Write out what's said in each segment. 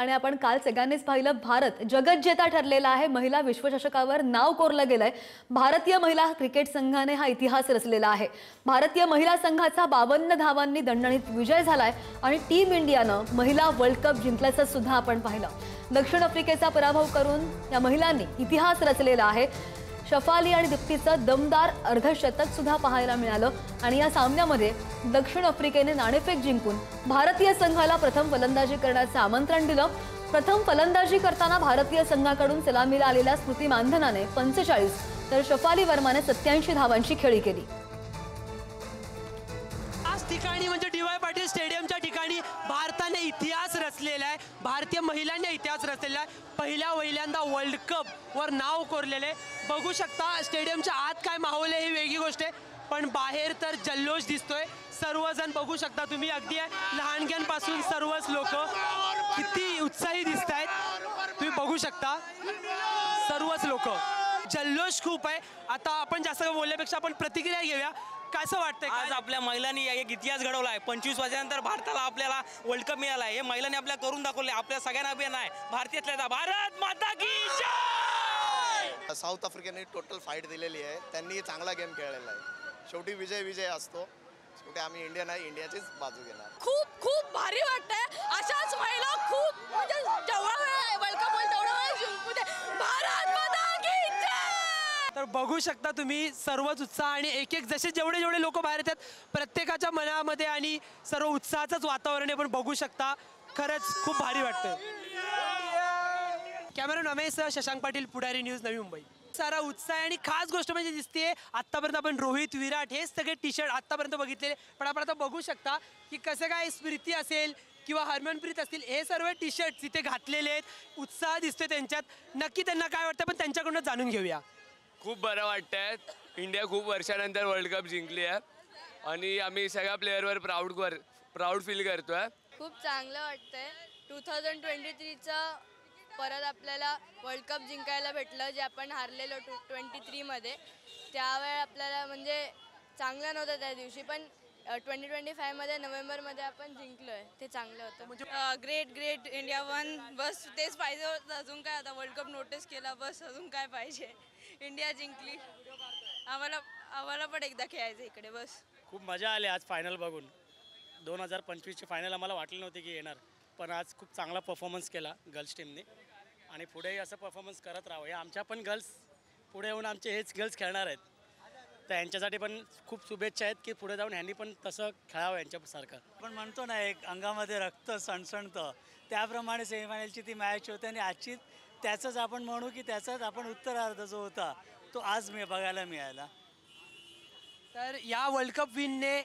आणि आपण काल सगळ्यांनीच पाहिलं, भारत जगज्जेता ठरलेला आहे। महिला विश्वचषकावर नाव कोरलं गेलंय। भारतीय महिला क्रिकेट संघाने हा इतिहास रचलेला आहे। भारतीय महिला संघाचा 52 धावांनी दणदणीत विजय झालाय आणि टीम इंडियानं महिला वर्ल्ड कप जिंकल्याचं सुद्धा आपण पाहिलं। दक्षिण आफ्रिकेचा पराभव करून या महिलांनी इतिहास रचलेला आहे। शफाली आणि दीप्तीचं दमदार अर्धशतक सुद्धा पाहायला मिळालं आणि या सामन्यामध्ये दक्षिण आफ्रिकेने नाणेफेक जिंकून भारतीय संघाला प्रथम फलंदाजी करण्याचं आमंत्रण दिलं। प्रथम फलंदाजी करताना भारतीय संघाकडून सलामीला आलेल्या स्मृती मानधनाने 45 तर शफाली वर्माने 87 धावांची खेळी केली। आज ठिकाणी म्हणजे डी.वाय. पाटील स्टेडियमच्या ठिकाणी भारताने इतिहास रचलेला आहे। भारतीय महिलांनी इतिहास रचलेला आहे। पहिल्यांदा वर्ल्ड कप वर नाव कोरलेले बघू शकता। स्टेडियमच्या आत काय माहोल आहे ही वेगळी गोष्ट आहे, पण बाहेर तर जल्लोष दिसतोय। सर्वजण बघू शकता तुम्ही, अगदी लहानग्यांपासून सर्वच लोक किती उत्साही दिसत आहेत तुम्ही बघू शकता। सर्वच लोक, जल्लोष खूप आहे। आता आपण जास्त बोलण्यापेक्षा आपण प्रतिक्रिया घेऊया। कसं वाटतंय आज आपल्या महिलांनी एक इतिहास घडवला आहे। 25 वर्षानंतर भारताला आपल्याला वर्ल्ड कप मिळाला आहे। हे महिलांनी आपल्या करून दाखवले। आपल्या सगळ्यांना अभिमान आहे। भारतीयातल्या भारत माता की जय। साऊथ आफ्रिकेने टोटल फाईट दिलेली आहे। त्यांनी चांगला गेम खेळलेला आहे। शेवटी विजय असतो। शेवटी आम्ही इंडियन आहे, इंडियाचीच बाजू घेणार। खूप भारी वाटतंय। अशाच महिला खूप म्हणजे जेवढा वेळ वर्ल्ड कप होईल तेवढा वेळ जिंकू दे। भारत माता की जय। तर बघू शकता तुम्ही सर्वच उत्साह आणि एक जसे जेवढे लोक बाहेर येतात प्रत्येकाच्या मनामध्ये आणि सर्व उत्साहाचंच वातावरण आहे। पण बघू शकता खरंच खूप भारी वाटतं। कॅमेरा रमेश शशांक पाटील, पुढारी न्यूज, नवी मुंबई। सारा उत्साह आणि खास गोष्ट म्हणजे दिसते आतापर्यंत आपण रोहित, विराट हे सगळे टी शर्ट आतापर्यंत बघितलेले, पण आपण आता बघू शकता की कसं काय स्मृती असेल किंवा हरमनप्रीत असतील हे सर्व टी शर्ट तिथे घातलेले आहेत। उत्साह दिसतोय त्यांच्यात, नक्की त्यांना काय वाटतं पण त्यांच्याकडून जाणून घेऊया। खूप बरं वाटतंय। इंडिया खूप वर्षानंतर वर्ल्ड कप जिंकली आहे आणि आम्ही सगळ्या प्लेयरवर प्राऊड फील करतोय। खूप चांगलं वाटतंय। 2023चं परत आपल्याला वर्ल्ड कप जिंकायला भेटलं, जे आपण हारलेलो 23 मध्ये। त्यावेळी आपल्याला म्हणजे चांगलं नव्हतं त्या दिवशी, पण 2025 मध्ये नोव्हेंबरमध्ये आपण जिंकलोय, ते चांगलं होतं। म्हणजे ग्रेट इंडिया वन, बस तेच पाहिजे होतं। अजून काय, आता वर्ल्ड कप नोटीस केला, बस अजून काय पाहिजे। इंडिया जिंकली, आम्हाला पण एकदा खेळायचं इकडे, बस। खूप मजा आली आज फायनल बघून। 2025ची फायनल आम्हाला वाटली नव्हती की येणार, पण आज खूप चांगला परफॉर्मन्स केला गर्ल्स टीमने आणि पुढेही असं परफॉर्मन्स करत राहावं। हे आमच्या पण गर्ल्स पुढे येऊन आमचे हेच गर्ल्स खेळणार आहेत, तर यांच्यासाठी पण खूप शुभेच्छा आहेत की पुढे जाऊन ह्यांनी पण तसं खेळावं यांच्यासारखं। पण म्हणतो ना, एक अंगामध्ये रक्त सणसणतं, त्याप्रमाणे सेमीफायनलची ती मॅच होते आणि आजची त्याचंच आपण म्हणू की त्याचाच आपण उत्तरार्ध जो होता तो आज बघायला मिळाला। तर या वर्ल्ड कप विनने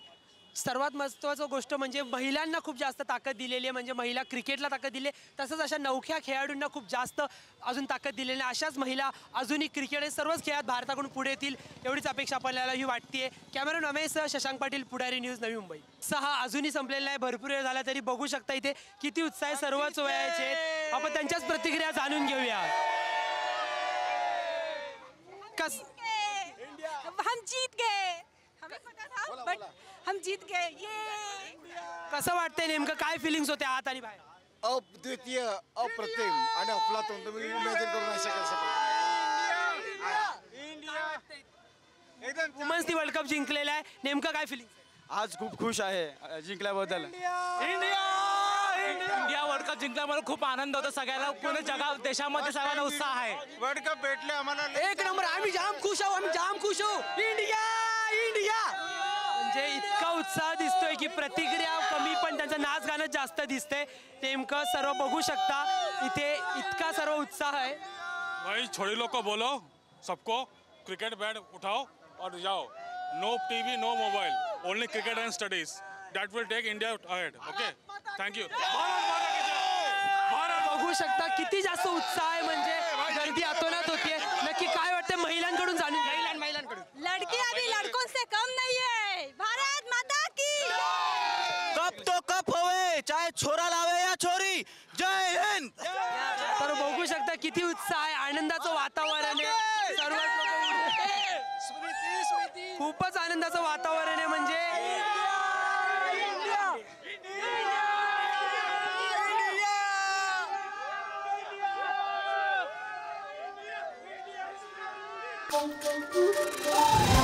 सर्वात महत्त्वाची गोष्ट म्हणजे महिलांना खूप जास्त ताकद दिलेली आहे। म्हणजे महिला क्रिकेटला ताकद दिली, तसंच अशा नवख्या खेळाडूंना खूप जास्त अजून ताकद दिलेली आहे। अशाच महिला अजूनही क्रिकेट हे सर्वच खेळात भारताकडून पुढे येतील एवढीच अपेक्षा आपल्याला ही वाटते। कॅमेरा रमेश शशांक पाटील, पुढारी न्यूज, नवी मुंबई। सहा अजूनही संपलेला आहे, भरपूर वेळ झाला तरी बघू शकता इथे किती उत्साह आहे। सर्वच वयाचे आपण त्यांच्याच प्रतिक्रिया जाणून घेऊया। हम जीत गए, हमें पता था बट हम जीत गए। ये कसं वाटतंय, नेमकं काय फिलिंग्स होते आत आणि बाहेर? अद्वितीय, अप्रतिम आणि अफलातून, तुम्ही इमॅजिन करू नाही शकत। वुमन्स वर्ल्ड कप जिंकलेला आहे, नेमकं काय फिलिंग? आज खूप खुश आहे जिंकल्याबद्दल। इंडिया वर्ल्ड कप जिंकल्यामुळे खूप आनंद होतो सगळ्यांना। पूर्ण जगात देशामध्ये सगळ्यांना उत्साह आहे। वर्ल्ड कप भेटले आम्हाला, एक नंबर। आम्ही जाम खुश आहोत। इंडिया म्हणजे इतका उत्साह दिसतोय की प्रतिक्रिया कमी पण त्यांचं नाच गाणं जास्त दिसतंय। नेमकं सर्व बघू शकता इथे इतका सर्व उत्साह है। भाई छोटी लोग को बोलो सबको क्रिकेट बैट उठाओ और जाओ। No TV, no mobile, only cricket and studies. That will take India ahead. Okay, thank you. बघू शकता किती जास्त उत्साह आहे, म्हणजे गर्दी अतोनात होतीये। नक्की काय वाटतं महिलांकडून जाणून? महिलांकडून लड़की अभी लड़कों से कम नहीं है। भारत माता की कप तो कप होवे, चाहे छोरा लावे या छोरी। जय हिंद। तर बघू शकता किती उत्साह आहे, आनंदाचं वातावरण आहे। सर्व खूपच आनंदाचं वातावरण आहे। म्हणजे आहे.